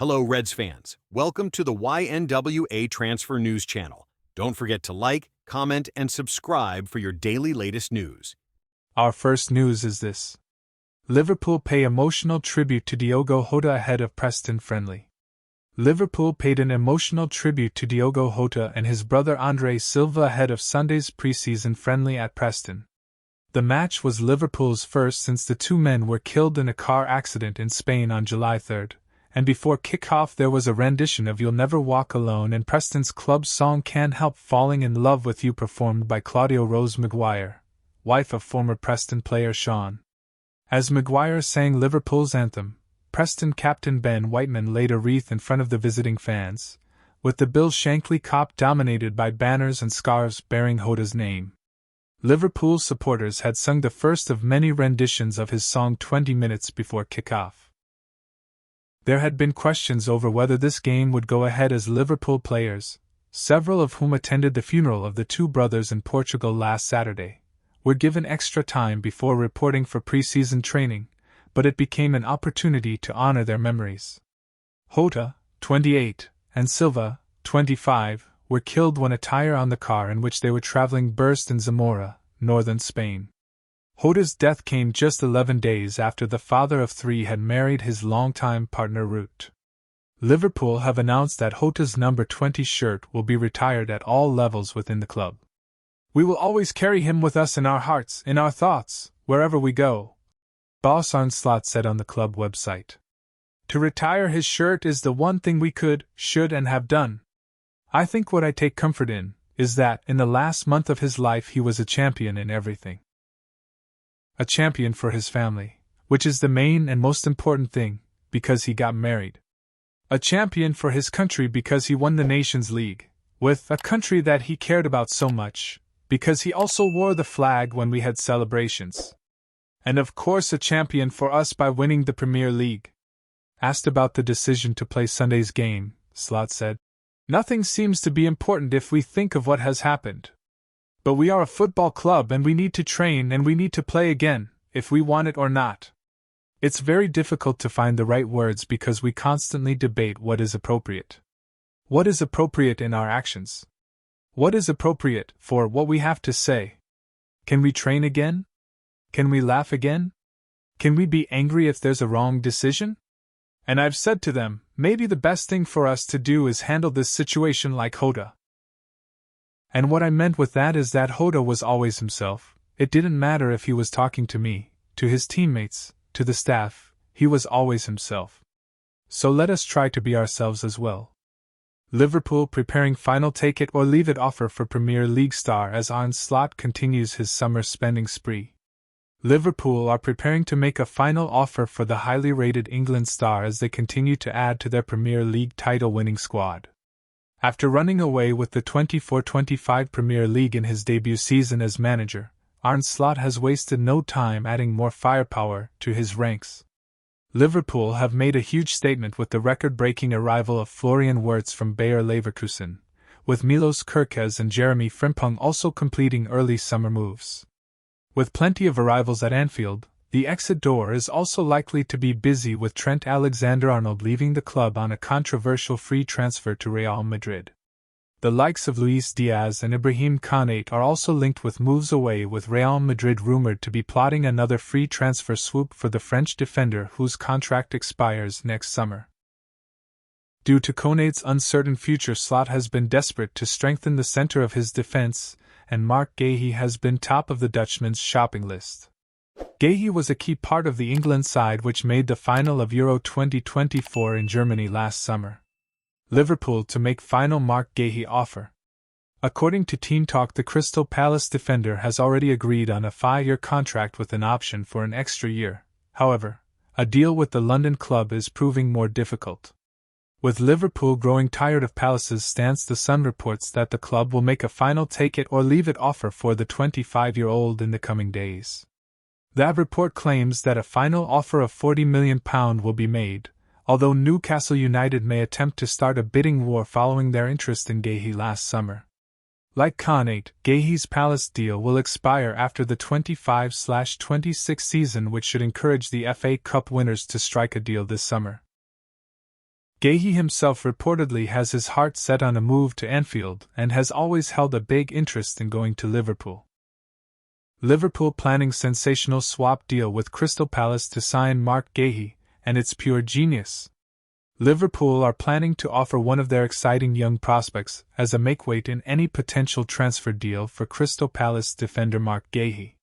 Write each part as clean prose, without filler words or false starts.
Hello, Reds fans. Welcome to the YNWA Transfer News Channel. Don't forget to like, comment, and subscribe for your daily latest news. Our first news is this. Liverpool pay emotional tribute to Diogo Jota ahead of Preston friendly. Liverpool paid an emotional tribute to Diogo Jota and his brother Andre Silva ahead of Sunday's preseason friendly at Preston. The match was Liverpool's first since the two men were killed in a car accident in Spain on July 3rd. And before kick-off there was a rendition of You'll Never Walk Alone and Preston's club song Can't Help Falling in Love with You performed by Claudia Rose Maguire, wife of former Preston player Sean. As Maguire sang Liverpool's anthem, Preston captain Ben Whiteman laid a wreath in front of the visiting fans, with the Bill Shankly Kop dominated by banners and scarves bearing Jota's name. Liverpool supporters had sung the first of many renditions of his song 20 minutes before kick-off. There had been questions over whether this game would go ahead as Liverpool players, several of whom attended the funeral of the two brothers in Portugal last Saturday, were given extra time before reporting for pre-season training, but it became an opportunity to honor their memories. Jota, 28, and Silva, 25, were killed when a tire on the car in which they were traveling burst in Zamora, northern Spain. Jota's death came just 11 days after the father of three had married his longtime partner Ruth. Liverpool have announced that Jota's number 20 shirt will be retired at all levels within the club. "We will always carry him with us in our hearts, in our thoughts, wherever we go," Boss Arne Slot said on the club website. "To retire his shirt is the one thing we could, should, and have done. I think what I take comfort in is that, in the last month of his life, he was a champion in everything. A champion for his family, which is the main and most important thing, because he got married. A champion for his country because he won the Nations League, with a country that he cared about so much, because he also wore the flag when we had celebrations. And of course a champion for us by winning the Premier League." Asked about the decision to play Sunday's game, Slot said, "Nothing seems to be important if we think of what has happened. But we are a football club and we need to train and we need to play again, if we want it or not. It's very difficult to find the right words because we constantly debate what is appropriate. What is appropriate in our actions? What is appropriate for what we have to say? Can we train again? Can we laugh again? Can we be angry if there's a wrong decision? And I've said to them, maybe the best thing for us to do is handle this situation like Jota. And what I meant with that is that Jota was always himself. It didn't matter if he was talking to me, to his teammates, to the staff, he was always himself. So let us try to be ourselves as well." Liverpool preparing final take it or leave it offer for Premier League star as Arne Slot continues his summer spending spree. Liverpool are preparing to make a final offer for the highly rated England star as they continue to add to their Premier League title-winning squad. After running away with the 24-25 Premier League in his debut season as manager, Arne Slot has wasted no time adding more firepower to his ranks. Liverpool have made a huge statement with the record-breaking arrival of Florian Wirtz from Bayer Leverkusen, with Milos Kerkez and Jeremy Frimpong also completing early summer moves. With plenty of arrivals at Anfield, the exit door is also likely to be busy with Trent Alexander-Arnold leaving the club on a controversial free transfer to Real Madrid. The likes of Luis Diaz and Ibrahim Konate are also linked with moves away, with Real Madrid rumored to be plotting another free transfer swoop for the French defender whose contract expires next summer. Due to Konate's uncertain future, Slot has been desperate to strengthen the center of his defense, and Mark Guehi has been top of the Dutchman's shopping list. Guehi was a key part of the England side which made the final of Euro 2024 in Germany last summer. Liverpool to make final Mark Guehi offer. According to Team Talk, the Crystal Palace defender has already agreed on a 5-year contract with an option for an extra year. However, a deal with the London club is proving more difficult. With Liverpool growing tired of Palace's stance, The Sun reports that the club will make a final take-it-or-leave-it offer for the 25-year-old in the coming days. That report claims that a final offer of £40 million will be made, although Newcastle United may attempt to start a bidding war following their interest in Guehi last summer. Like Konate, Guehi's Palace deal will expire after the 25/26 season, which should encourage the FA Cup winners to strike a deal this summer. Guehi himself reportedly has his heart set on a move to Anfield and has always held a big interest in going to Liverpool. Liverpool planning sensational swap deal with Crystal Palace to sign Mark Guehi, and it's pure genius. Liverpool are planning to offer one of their exciting young prospects as a makeweight in any potential transfer deal for Crystal Palace defender Mark Guehi.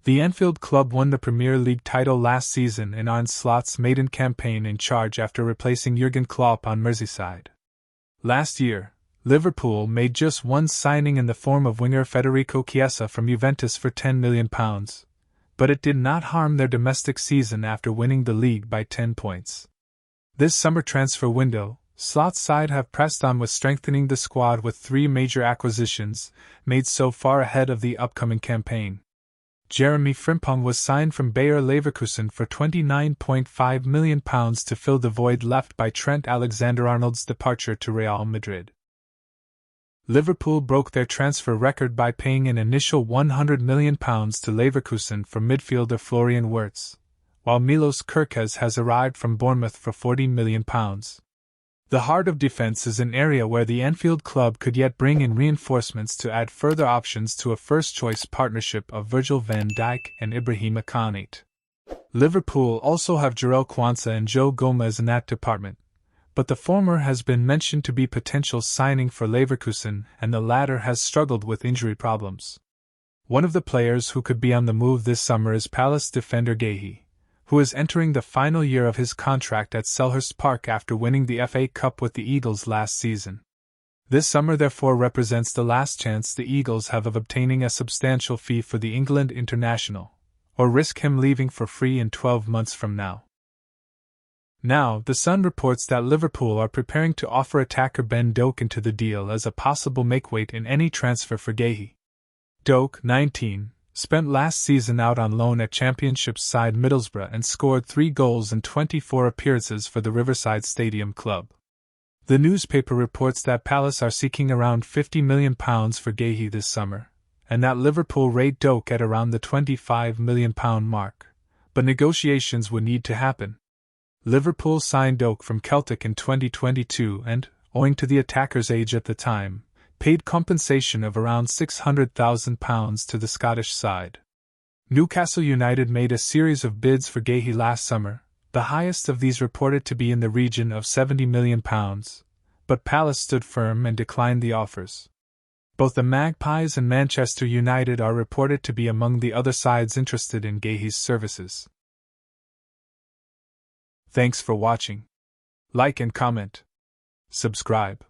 The Anfield club won the Premier League title last season in Arne Slot's maiden campaign in charge after replacing Jurgen Klopp on Merseyside. Last year, Liverpool made just one signing in the form of winger Federico Chiesa from Juventus for £10 million, but it did not harm their domestic season after winning the league by 10 points. This summer transfer window, Slot's side have pressed on with strengthening the squad with 3 major acquisitions made so far ahead of the upcoming campaign. Jeremy Frimpong was signed from Bayer Leverkusen for £29.5 million to fill the void left by Trent Alexander-Arnold's departure to Real Madrid. Liverpool broke their transfer record by paying an initial £100 million to Leverkusen for midfielder Florian Wirtz, while Milos Kerkez has arrived from Bournemouth for £40 million. The heart of defence is an area where the Anfield club could yet bring in reinforcements to add further options to a first-choice partnership of Virgil van Dijk and Ibrahima Konate. Liverpool also have Jarell Quansah and Joe Gomez in that department, but the former has been mentioned to be potential signing for Leverkusen and the latter has struggled with injury problems. One of the players who could be on the move this summer is Palace defender Guehi, who is entering the final year of his contract at Selhurst Park after winning the FA Cup with the Eagles last season. This summer therefore represents the last chance the Eagles have of obtaining a substantial fee for the England international, or risk him leaving for free in 12 months from now. Now, The Sun reports that Liverpool are preparing to offer attacker Ben Doak into the deal as a possible makeweight in any transfer for Guehi. Doak, 19, spent last season out on loan at Championship side Middlesbrough and scored 3 goals in 24 appearances for the Riverside Stadium club. The newspaper reports that Palace are seeking around £50 million for Guehi this summer, and that Liverpool rate Doak at around the £25 million mark, but negotiations would need to happen. Liverpool signed Doak from Celtic in 2022 and, owing to the attacker's age at the time, paid compensation of around £600,000 to the Scottish side. Newcastle United made a series of bids for Guehi last summer, the highest of these reported to be in the region of £70 million, but Palace stood firm and declined the offers. Both the Magpies and Manchester United are reported to be among the other sides interested in Guehi's services. Thanks for watching. Like and comment. Subscribe.